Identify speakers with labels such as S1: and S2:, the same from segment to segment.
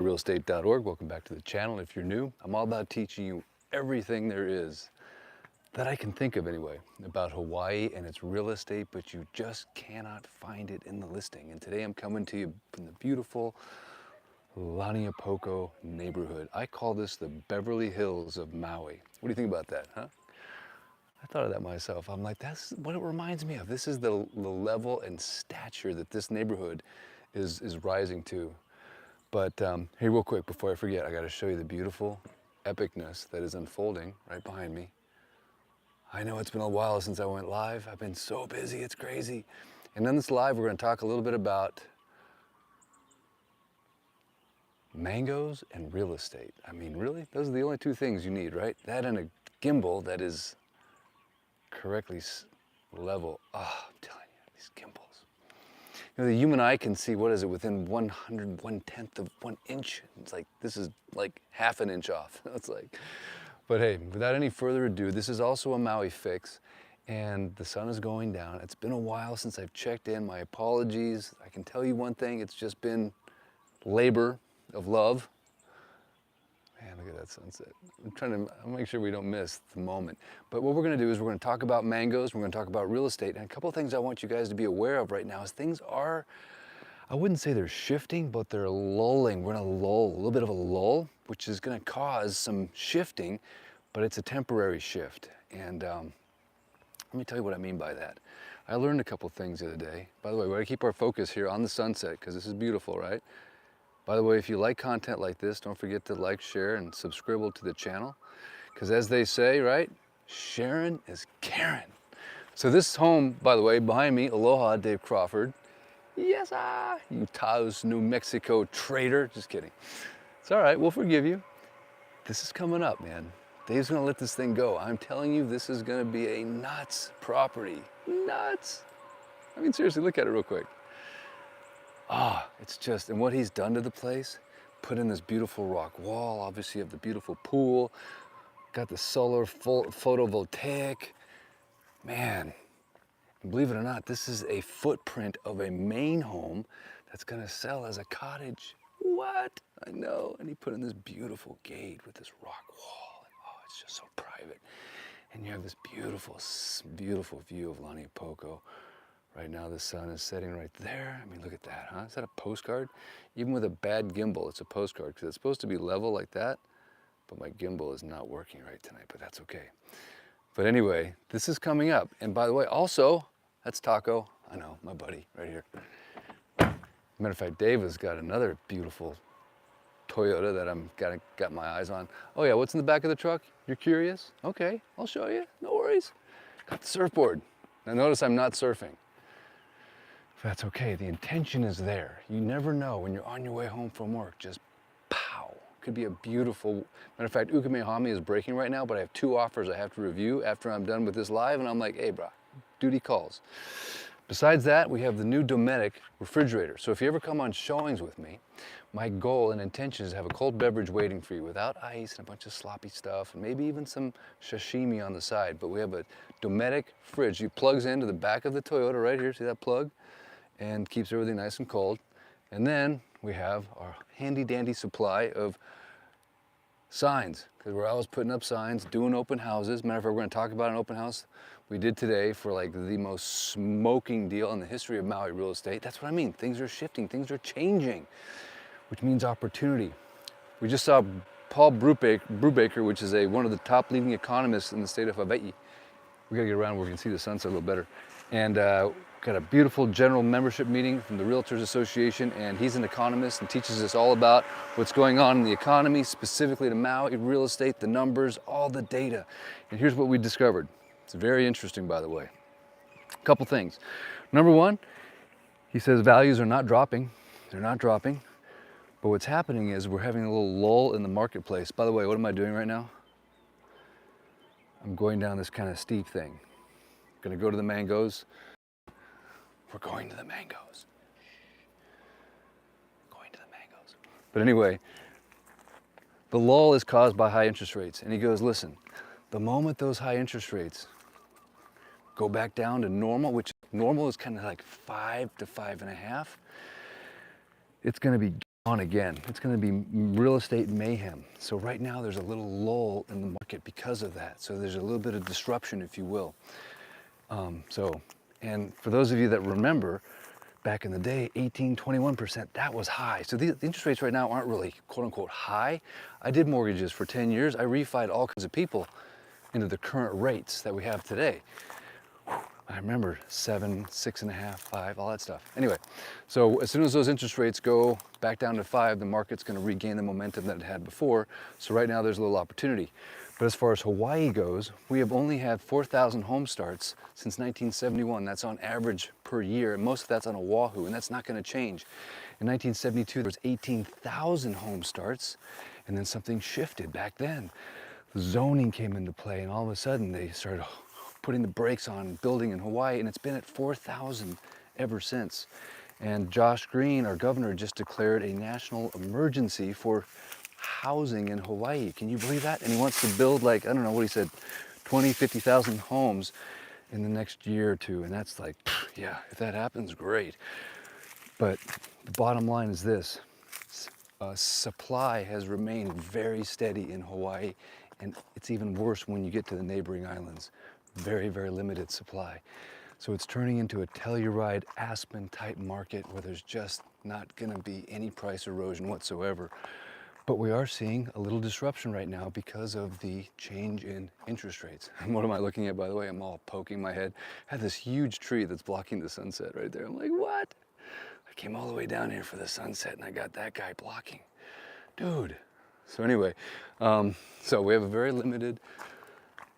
S1: realestate.org. Welcome back to the channel. If you're new, I'm all about teaching you everything there is that I can think of anyway about Hawaii and its real estate, but you just cannot find it in the listing. And today I'm coming to you from the beautiful Laniapoko neighborhood. I call this the Beverly Hills of Maui. What do you think about that, huh? I thought of that myself. I'm like, that's what it reminds me of. This is the level and stature that this neighborhood is rising to. But hey, real quick, before I forget, I got to show you the beautiful epicness that is unfolding right behind me. I know it's been a while since I went live. I've been so busy, it's crazy. And on this live, we're going to talk a little bit about mangoes and real estate. I mean, really? Those are the only two things you need, right? That and a gimbal that is correctly level. Ah, I'm telling you, these gimbals. You know, the human eye can see, what is it, within 1/110th of 1 inch. It's like, this is like half an inch off. It's like, but hey, without any further ado, this is also a Maui fix, and the sun is going down. It's been a while since I've checked in. My apologies. I can tell you one thing, it's just been labor of love. Man, look at that sunset. I'm trying to make sure we don't miss the moment. But what we're going to do is we're going to talk about mangoes, we're going to talk about real estate, and a couple of things I want you guys to be aware of right now is things are, I wouldn't say they're shifting, but they're lulling. We're in a lull, a little bit of a lull, which is going to cause some shifting, but it's a temporary shift. And let me tell you what I mean by that. I learned a couple things the other day. By the way, we're going to keep our focus here on the sunset because this is beautiful, right? By the way, if you like content like this, don't forget to like, share, and subscribe to the channel. Because as they say, right, sharing is caring. So this home, by the way, behind me, aloha, Dave Crawford. Yes, you Taos, New Mexico traitor. Just kidding. It's all right, we'll forgive you. This is coming up, man. Dave's gonna let this thing go. I'm telling you, this is gonna be a nuts property. Nuts. I mean, seriously, look at it real quick. It's just, and what he's done to the place, put in this beautiful rock wall, obviously you have the beautiful pool, got the solar photovoltaic. Man, believe it or not, this is a footprint of a main home that's gonna sell as a cottage. What? I know, and he put in this beautiful gate with this rock wall, and oh, it's just so private. And you have this beautiful, beautiful view of Laniapoko. Right now the sun is setting right there. I mean, look at that, huh? Is that a postcard? Even with a bad gimbal, it's a postcard because it's supposed to be level like that, but my gimbal is not working right tonight, but that's okay. But anyway, this is coming up. And by the way, also, that's Taco. I know, my buddy right here. Matter of fact, Dave has got another beautiful Toyota that I'm got my eyes on. Oh yeah, what's in the back of the truck? You're curious? Okay, I'll show you, no worries. Got the surfboard. Now notice I'm not surfing. That's okay, the intention is there. You never know when you're on your way home from work, just pow. Could be a beautiful, matter of fact, Ukamehami is breaking right now, but I have 2 offers I have to review after I'm done with this live, and I'm like, hey bro, duty calls. Besides that, we have the new Dometic refrigerator. So if you ever come on showings with me, my goal and intention is to have a cold beverage waiting for you without ice and a bunch of sloppy stuff, and maybe even some sashimi on the side. But we have a Dometic fridge. It plugs into the back of the Toyota right here, see that plug? And keeps everything nice and cold. And then we have our handy dandy supply of signs, because we're always putting up signs, doing open houses. Matter of fact, we're going to talk about an open house we did today for like the most smoking deal in the history of Maui real estate. That's what I mean. Things are shifting, things are changing, which means opportunity. We just saw Paul Brubaker, which is one of the top leading economists in the state of Hawaii. We got to get around where we can see the sunset a little better. And got a beautiful general membership meeting from the Realtors Association, and he's an economist and teaches us all about what's going on in the economy, specifically to Maui, real estate, the numbers, all the data. And here's what we discovered. It's very interesting, by the way. A couple things. Number one, he says values are not dropping. They're not dropping. But what's happening is we're having a little lull in the marketplace. By the way, what am I doing right now? I'm going down this kind of steep thing. Gonna go to the mangoes. We're going to the mangoes. Going to the mangoes. But anyway, the lull is caused by high interest rates. And he goes, listen, the moment those high interest rates go back down to normal, which normal is kind of like 5 to 5.5, it's gonna be on again. It's going to be real estate mayhem. So right now there's a little lull in the market because of that. So there's a little bit of disruption, if you will. And for those of you that remember, back in the day, 18, 21%, that was high. So the interest rates right now aren't really quote unquote high. I did mortgages for 10 years. I refied all kinds of people into the current rates that we have today. I remember 7, 6.5, 5, all that stuff. Anyway, so as soon as those interest rates go back down to 5, the market's going to regain the momentum that it had before. So right now there's a little opportunity. But as far as Hawaii goes, we have only had 4,000 home starts since 1971. That's on average per year, and most of that's on Oahu, and that's not going to change. In 1972, there was 18,000 home starts, and then something shifted back then. Zoning came into play, and all of a sudden they started putting the brakes on building in Hawaii, and it's been at 4,000 ever since. And Josh Green, our governor, just declared a national emergency for housing in Hawaii. Can you believe that? And he wants to build, like, I don't know what he said, 20, 50,000 homes in the next year or two. And that's like, yeah, if that happens, great. But the bottom line is this. Supply has remained very steady in Hawaii, and it's even worse when you get to the neighboring islands. Very, very limited supply. So it's turning into a Telluride, Aspen type market where there's just not going to be any price erosion whatsoever. But we are seeing a little disruption right now because of the change in interest rates. And what am I looking at, by the way? I'm all poking my head. I have this huge tree that's blocking the sunset right there. I'm like, what? I came all the way down here for the sunset and I got that guy blocking. Dude. So anyway, so we have a very limited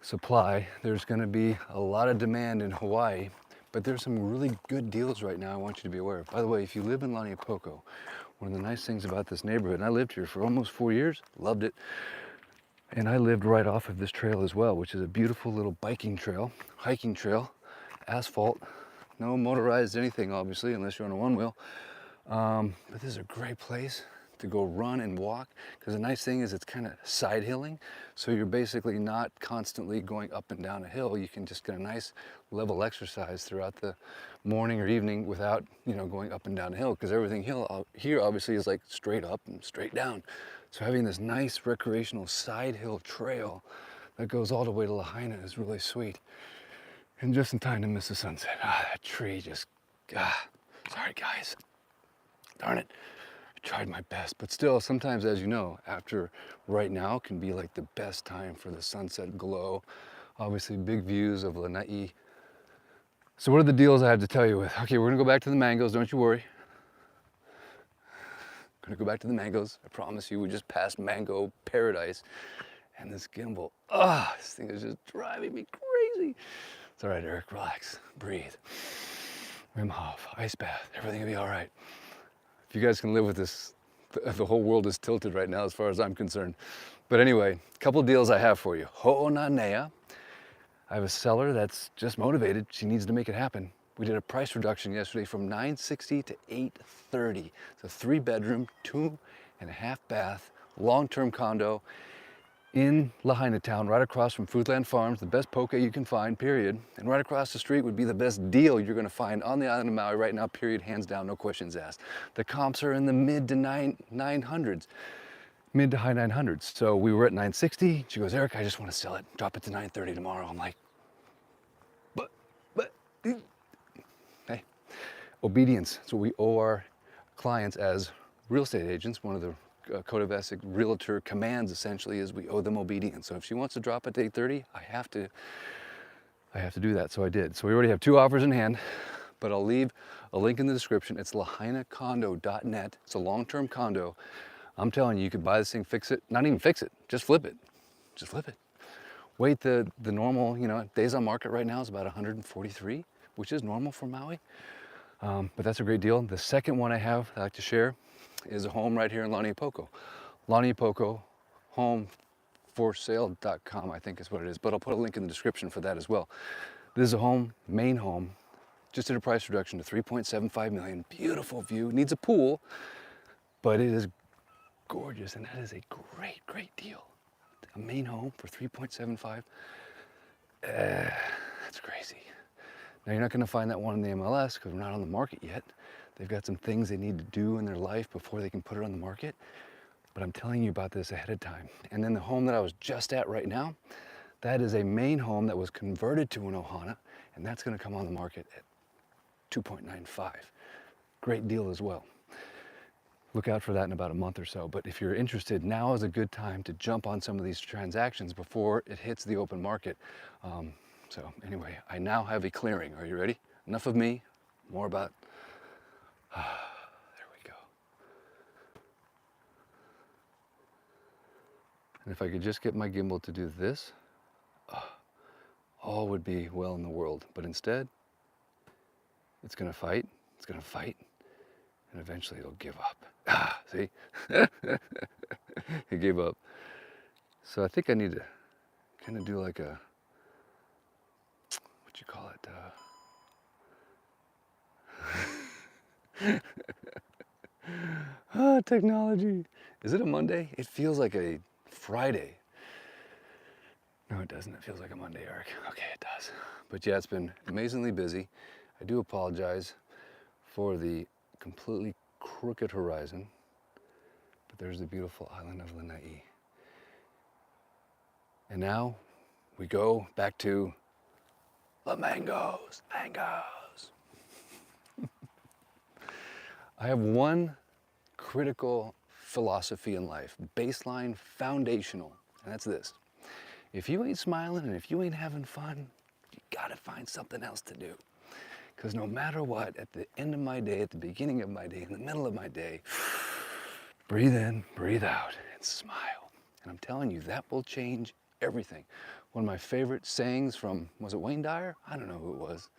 S1: supply. There's going to be a lot of demand in Hawaii, but there's some really good deals right now I want you to be aware of. By the way, if you live in Laniapoko, one of the nice things about this neighborhood, and I lived here for almost 4 years, loved it, and I lived right off of this trail as well, which is a beautiful little biking trail, hiking trail, asphalt, no motorized anything obviously, unless you're on a one-wheel, but this is a great place to go run and walk, because the nice thing is it's kind of side hilling, so you're basically not constantly going up and down a hill. You can just get a nice level exercise throughout the morning or evening without, you know, going up and down a hill, because everything here obviously is like straight up and straight down. So having this nice recreational side hill trail that goes all the way to Lahaina is really sweet, and just in time to miss the sunset. That tree just, sorry guys, darn it. Tried my best, but still sometimes, as you know, after right now can be like the best time for the sunset glow. Obviously big views of Lanai. So what are the deals I have to tell you with? Okay, we're gonna go back to the mangoes, don't you worry. Gonna go back to the mangoes. I promise you, we just passed mango paradise. And this gimbal, this thing is just driving me crazy. It's all right, Eric, relax, breathe. Wim Hof, ice bath, everything will be all right. If you guys can live with this, the whole world is tilted right now as far as I'm concerned. But anyway, a couple deals I have for you. Ho'onanea. I have a seller that's just motivated. She needs to make it happen. We did a price reduction yesterday from $960 to $830. It's a 3-bedroom, 2.5 bath, long-term condo in Lahaina town, right across from Foodland Farms, the best poke you can find, period. And right across the street would be the best deal you're gonna find on the island of Maui right now, period, hands down, no questions asked. The comps are in the mid to 900s, mid to high 900s. So we were at 960. She goes, Eric, I just wanna sell it, drop it to 930 tomorrow. I'm like, but, hey, obedience. So we owe our clients as real estate agents. One of the code of ethics realtor commands essentially is we owe them obedience. So if she wants to drop it to 830, I have to do that. So I did. So we already have 2 offers in hand, but I'll leave a link in the description. It's lahainacondo.net. It's a long-term condo. I'm telling you, you could buy this thing, fix it, not even fix it, just flip it. Just flip it. Wait, the normal, you know, days on market right now is about 143, which is normal for Maui. But that's a great deal. The second one I have I'd like to share is a home right here in Laniapoko. Laniapoko, homeforsale.com, I think is what it is, but I'll put a link in the description for that as well. This is a home, main home, just did a price reduction to $3.75 million. Beautiful view, needs a pool, but it is gorgeous, and that is a great, great deal. A main home for $3.75, that's crazy. Now you're not gonna find that one in the MLS because we're not on the market yet. They've got some things they need to do in their life before they can put it on the market. But I'm telling you about this ahead of time. And then the home that I was just at right now, that is a main home that was converted to an ohana, and that's going to come on the market at 2.95. Great deal as well. Look out for that in about a month or so. But if you're interested, now is a good time to jump on some of these transactions before it hits the open market. So anyway, I now have a clearing. Are you ready? Enough of me, more about, there we go. And if I could just get my gimbal to do this, all would be well in the world. But instead, it's gonna fight, and eventually it'll give up. See? It gave up. So I think I need to kind of do like a, what you call it? Technology. Is it a Monday? It feels like a Friday. No, it doesn't. It feels like a Monday, Eric. Okay, it does. But yeah, it's been amazingly busy. I do apologize for the completely crooked horizon, but there's the beautiful island of Lanai. And now we go back to the mangoes. I have one critical philosophy in life, baseline, foundational, and that's this. If you ain't smiling and if you ain't having fun, you gotta find something else to do. Because no matter what, at the end of my day, at the beginning of my day, in the middle of my day, breathe in, breathe out, and smile. And I'm telling you, that will change everything. One of my favorite sayings from, was it Wayne Dyer? I don't know who it was.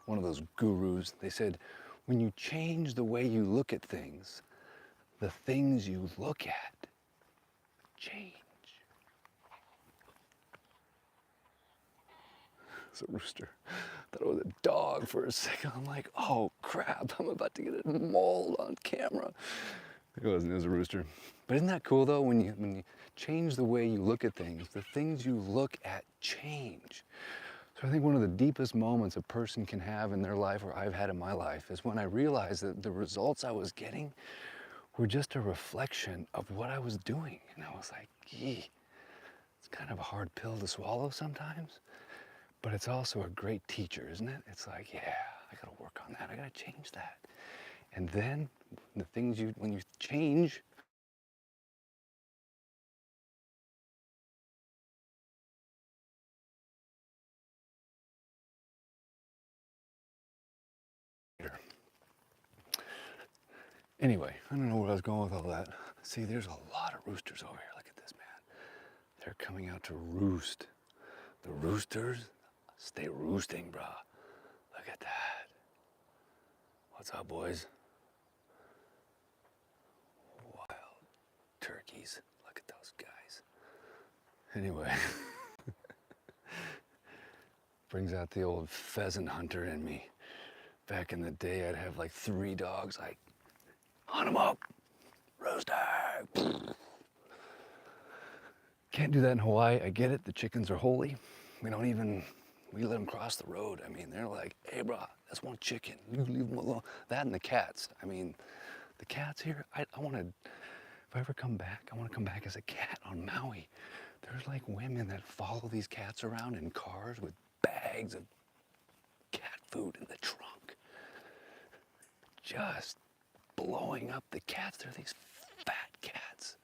S1: One of those gurus. They said, when you change the way you look at things, the things you look at change. It's a rooster. I thought it was a dog for a second. I'm like, oh crap, I'm about to get it mauled on camera. It wasn't, it was a rooster. But isn't that cool though, when you change the way you look at things, the things you look at change. So I think one of the deepest moments a person can have in their life, or I've had in my life, is when I realized that the results I was getting were just a reflection of what I was doing. And I was like, gee, it's kind of a hard pill to swallow sometimes, but it's also a great teacher, isn't it? It's like, yeah, I gotta work on that, I gotta change that. And then the things when you change, anyway, I don't know where I was going with all that. See, there's a lot of roosters over here. Look at this, man. They're coming out to roost. The roosters stay roosting, brah. Look at that. What's up, boys? Wild turkeys. Look at those guys. Anyway, brings out the old pheasant hunter in me. Back in the day, I'd have like 3 dogs, like, hunt them up, rooster. Can't do that in Hawaii, I get it, the chickens are holy. We let them cross the road. I mean, they're like, hey bro, that's one chicken, you leave them alone. That and the cats. I mean, the cats here, I wanna, if I ever come back, I wanna come back as a cat on Maui. There's like women that follow these cats around in cars with bags of cat food in the trunk. Just blowing up the cats. They're these fat cats.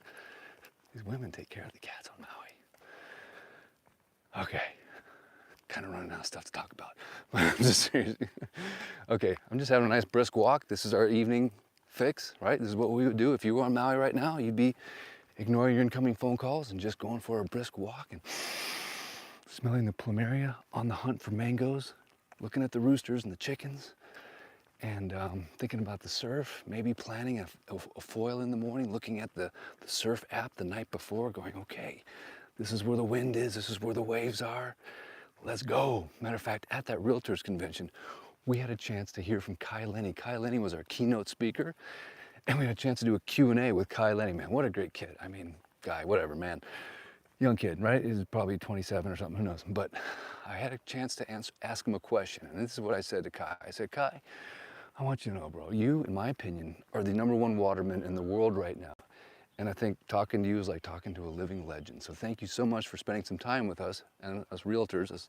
S1: These women take care of the cats on Maui. Okay, kind of running out of stuff to talk about. I'm just seriously. Okay, I'm just having a nice brisk walk. This is our evening fix, right? This is what we would do if you were on Maui right now. You'd be ignoring your incoming phone calls and just going for a brisk walk and smelling the plumeria, on the hunt for mangoes, looking at the roosters and the chickens, and thinking about the surf, maybe planning a foil in the morning, looking at the surf app the night before, going, okay, this is where the wind is, this is where the waves are, let's go. Matter of fact, at that Realtors convention, we had a chance to hear from Kai Lenny. Kai Lenny was our keynote speaker, and we had a chance to do a Q&A with Kai Lenny. Man, what a great kid. I mean, guy, whatever, man. Young kid, right? He's probably 27 or something, who knows. But I had a chance to ask him a question, and this is what I said to Kai. I said, Kai, I want you to know, bro, you, in my opinion, are the #1 waterman in the world right now. And I think talking to you is like talking to a living legend. So thank you so much for spending some time with us and us realtors, us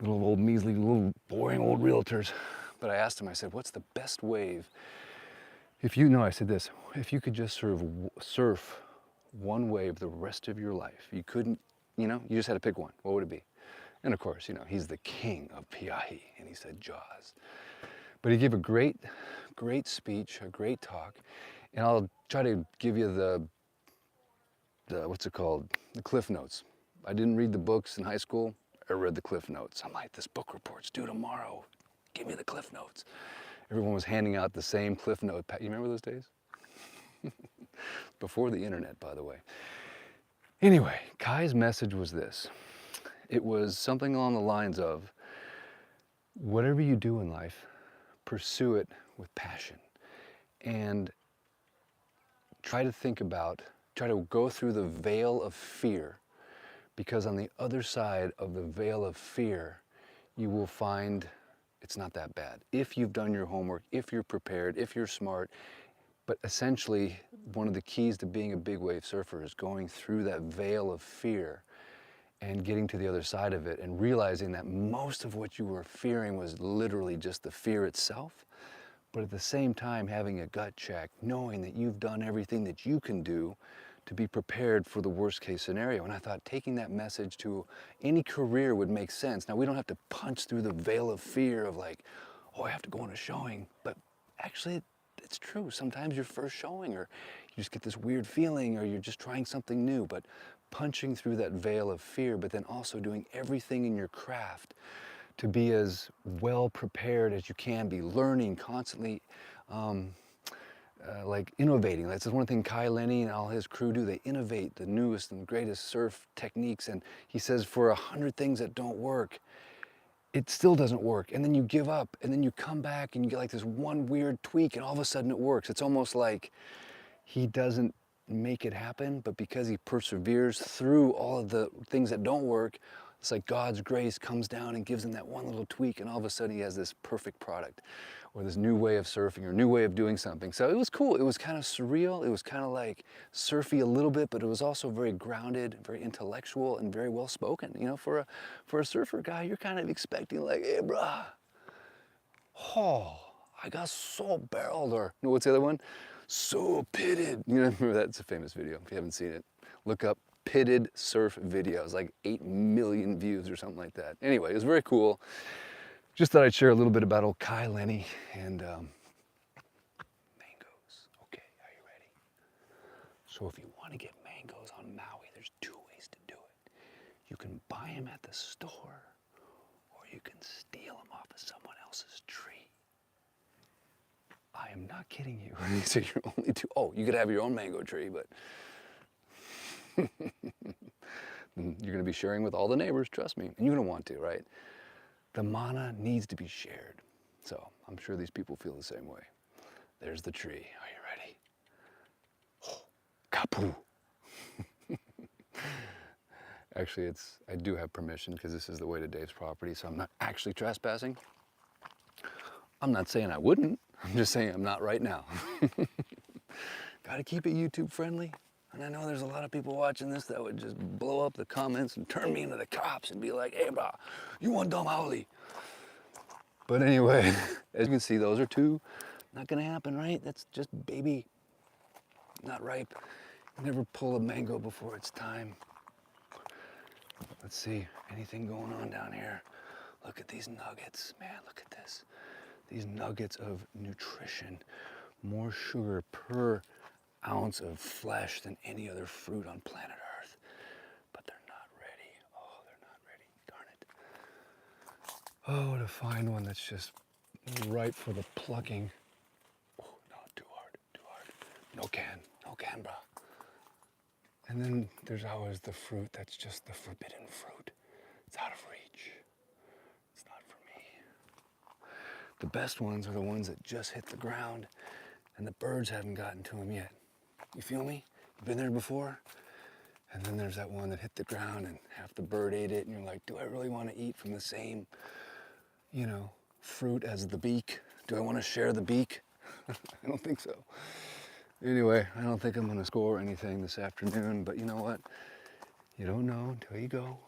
S1: little old measly, little boring old realtors. But I asked him, I said, what's the best wave? If you know, I said this, if you could just surf one wave the rest of your life, you couldn't, you know, you just had to pick one, what would it be? And of course, you know, he's the king of Piahi, and he said Jaws. But he gave a great speech, a great talk, and I'll try to give you the what's it called, the Cliff Notes. I didn't read the books in high school, I read the Cliff Notes. I'm like, this book report's due tomorrow, give me the Cliff Notes. Everyone was handing out the same Cliff Note. You remember those days? Before the internet, by the way. Anyway, Kai's message was this. It was something along the lines of, whatever you do in life, pursue it with passion. And try to go through the veil of fear, because on the other side of the veil of fear, you will find it's not that bad. If you've done your homework, if you're prepared, if you're smart. But essentially, one of the keys to being a big wave surfer is going through that veil of fear and getting to the other side of it and realizing that most of what you were fearing was literally just the fear itself. But at the same time, having a gut check, knowing that you've done everything that you can do to be prepared for the worst case scenario. And I thought taking that message to any career would make sense. Now, we don't have to punch through the veil of fear of like, oh, I have to go on a showing. But actually, it's true. Sometimes your first showing, or you just get this weird feeling, or you're just trying something new. But punching through that veil of fear, but then also doing everything in your craft to be as well prepared as you can be, learning constantly, like innovating. That's one thing Kai Lenny and all his crew do. They innovate the newest and greatest surf techniques. And he says for 100 things that don't work, it still doesn't work. And then you give up, and then you come back and you get like this one weird tweak, and all of a sudden it works. It's almost like he doesn't make it happen, but because he perseveres through all of the things that don't work, it's like God's grace comes down and gives him that one little tweak, and all of a sudden he has this perfect product, or this new way of surfing, or new way of doing something. So it was cool. It was kind of surreal. It was kind of like surfy a little bit, but it was also very grounded, very intellectual, and very well spoken. You know, for a surfer guy, you're kind of expecting like, hey, brah, oh, I got so barreled, or you know, what's the other one? So pitted. You know, remember that? It's a famous video. If you haven't seen it, look up pitted surf videos, like 8 million views or something like that. Anyway, it was very cool. Just thought I'd share a little bit about old Kai Lenny and mangoes. Okay, are you ready? So if you want to get mangoes on Maui, there's 2 ways to do it. You can buy them at the store, or you can steal them off of someone else's tree. I am not kidding you. So you're only oh, you could have your own mango tree, but you're gonna be sharing with all the neighbors, trust me. And you're gonna want to, right? The mana needs to be shared. So I'm sure these people feel the same way. There's the tree. Are you ready? Oh, kapu. Actually, I do have permission because this is the way to Dave's property, so I'm not actually trespassing. I'm not saying I wouldn't. I'm just saying I'm not right now. Gotta keep it YouTube friendly. And I know there's a lot of people watching this that would just blow up the comments and turn me into the cops and be like, hey, bro, you want dumb howley. But anyway, as you can see, those are 2. Not gonna happen, right? That's just baby, not ripe. Never pull a mango before it's time. Let's see, anything going on down here? Look at these nuggets, man, look at this. These nuggets of nutrition, more sugar per ounce of flesh than any other fruit on planet Earth. But they're not ready. Oh, they're not ready. Darn it. Oh, to find one that's just ripe for the plucking. Oh, no, too hard, too hard. No can, bro. And then there's always the fruit that's just the forbidden fruit. It's out of reach. It's not for me. The best ones are the ones that just hit the ground and the birds haven't gotten to them yet. You feel me? You've been there before? And then there's that one that hit the ground and half the bird ate it, and you're like, do I really want to eat from the same, you know, fruit as the beak. Do I want to share the beak? I don't think so. Anyway, I don't think I'm going to score anything this afternoon, but you know what? You don't know until you go.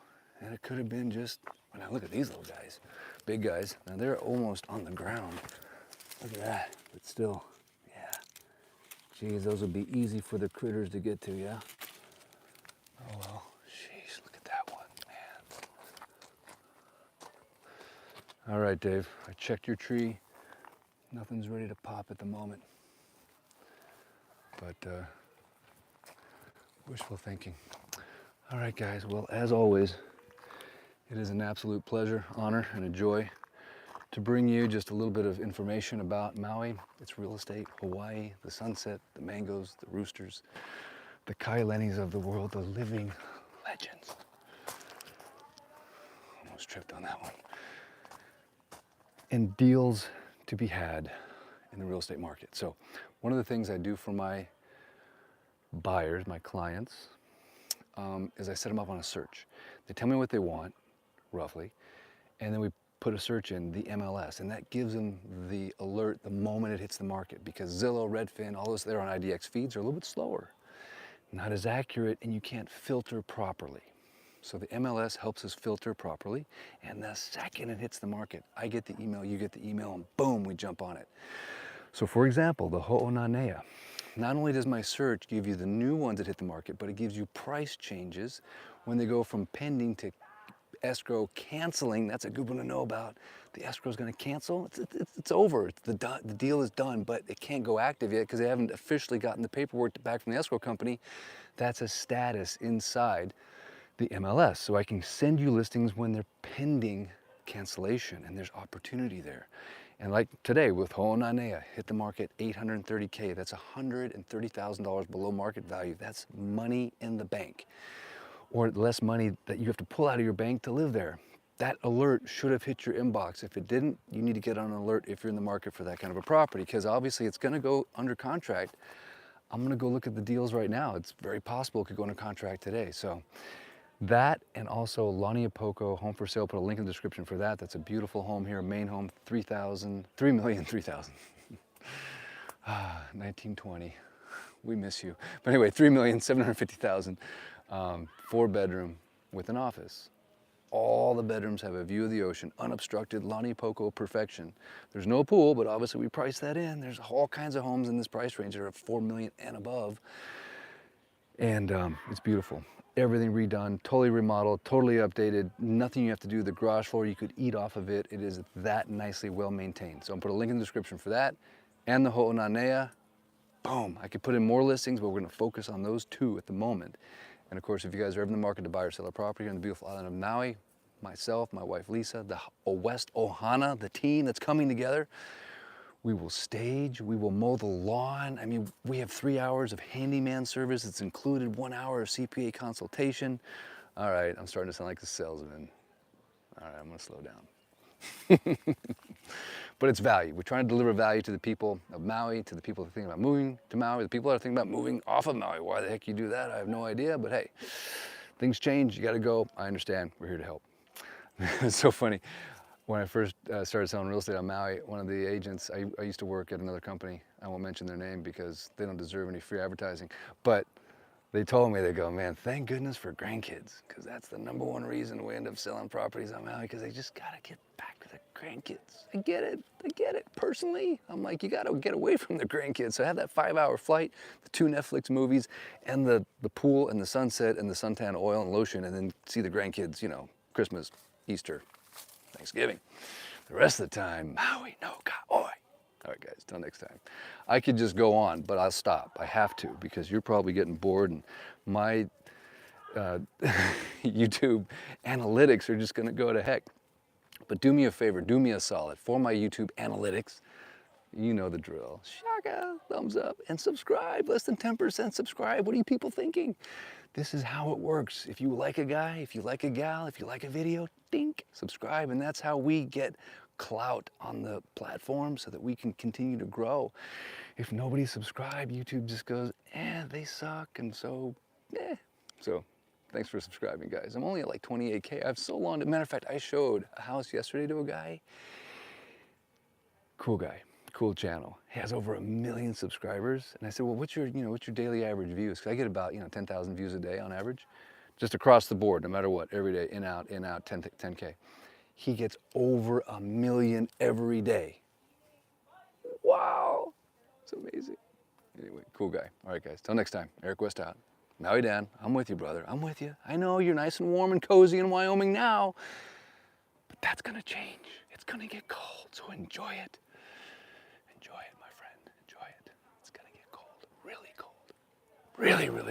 S1: And it could have been just, now look at these little guys, big guys. Now they're almost on the ground. Look at that, but still, yeah. Geez, those would be easy for the critters to get to, yeah? Oh well, jeez, look at that one, man. All right, Dave, I checked your tree. Nothing's ready to pop at the moment. But wishful thinking. All right, guys, well, as always, it is an absolute pleasure, honor, and a joy to bring you just a little bit of information about Maui, its real estate, Hawaii, the sunset, the mangoes, the roosters, the Kailenis of the world, the living legends. Almost tripped on that one. And deals to be had in the real estate market. So one of the things I do for my buyers, my clients, is I set them up on a search. They tell me what they want, roughly, and then we put a search in the MLS, and that gives them the alert the moment it hits the market, because Zillow, Redfin, all those there on IDX feeds are a little bit slower, not as accurate, and you can't filter properly. So the MLS helps us filter properly, and the second it hits the market, I get the email, you get the email, and boom, we jump on it. So for example, the Ho'onanea. Not only does my search give you the new ones that hit the market, but it gives you price changes when they go from pending to escrow canceling. That's a good one to know about. The escrow is going to cancel. It's over. The deal is done, but it can't go active yet because they haven't officially gotten the paperwork back from the escrow company. That's a status inside the MLS. So I can send you listings when they're pending cancellation, and there's opportunity there. And like today with Ho'onanea, hit the market $830K. That's $130,000 below market value. That's money in the bank, or less money that you have to pull out of your bank to live there. That alert should have hit your inbox. If it didn't, you need to get on an alert if you're in the market for that kind of a property, because obviously it's going to go under contract. I'm going to go look at the deals right now. It's very possible it could go under contract today. So that, and also Laniapoko home for sale. Put a link in the description for that. That's a beautiful home here, main home, 3,000,000. 1920. We miss you. But anyway, 3,750,000. 4-bedroom with an office. All the bedrooms have a view of the ocean, unobstructed, Laniapoko perfection. There's no pool, but obviously we price that in. There's all kinds of homes in this price range that are $4 million and above. And it's beautiful. Everything redone, totally remodeled, totally updated. Nothing you have to do. The garage floor, you could eat off of it. It is that nicely well maintained. So I'm gonna put a link in the description for that. And the Ho'onanea. Boom. I could put in more listings, but we're gonna focus on those two at the moment. And of course, if you guys are ever in the market to buy or sell a property here in the beautiful island of Maui, myself, my wife Lisa, the West Ohana, the team that's coming together, we will stage, we will mow the lawn. I mean, we have 3 hours of handyman service. It's included 1 hour of CPA consultation. All right, I'm starting to sound like a salesman. All right, I'm gonna slow down. But it's value. We're trying to deliver value to the people of Maui, to the people that are thinking about moving to Maui, the people that are thinking about moving off of Maui. Why the heck you do that, I have no idea, but hey, things change, you gotta go. I understand, we're here to help. It's so funny. When I first started selling real estate on Maui, one of the agents, I used to work at another company. I won't mention their name because they don't deserve any free advertising. But they told me, they go, man, thank goodness for grandkids, because that's the #1 reason we end up selling properties on Maui, because they just gotta get back to the grandkids. I get it. Personally, I'm like, you gotta get away from the grandkids. So I have that 5-hour flight, the 2 Netflix movies, and the pool and the sunset and the suntan oil and lotion, and then see the grandkids, you know, Christmas, Easter, Thanksgiving. The rest of the time, Maui no ka oi. All right, guys, till next time. I could just go on, but I'll stop. I have to, because you're probably getting bored, and my YouTube analytics are just gonna go to heck. But do me a favor, do me a solid. For my YouTube analytics, you know the drill. Shaka, thumbs up, and subscribe. Less than 10% subscribe. What are you people thinking? This is how it works. If you like a guy, if you like a gal, if you like a video, dink, subscribe. And that's how we get clout on the platform so that we can continue to grow. If nobody subscribed, YouTube just goes, they suck, and so, So thanks for subscribing, guys. I'm only at like 28K. I have so long. As a matter of fact, I showed a house yesterday to a guy. Cool guy, cool channel. He has over 1 million subscribers. And I said, well, what's your daily average views? Because I get about, 10,000 views a day on average, just across the board, no matter what, every day, in, out, 10K. He gets over 1 million every day. Wow, it's amazing. Anyway, cool guy. All right, guys, till next time. Eric West out. Maui Dan, I'm with you, brother. I'm with you. I know you're nice and warm and cozy in Wyoming now, but that's gonna change. It's gonna get cold, so enjoy it. Enjoy it, my friend. Enjoy it. It's gonna get cold, really cold. Really, really.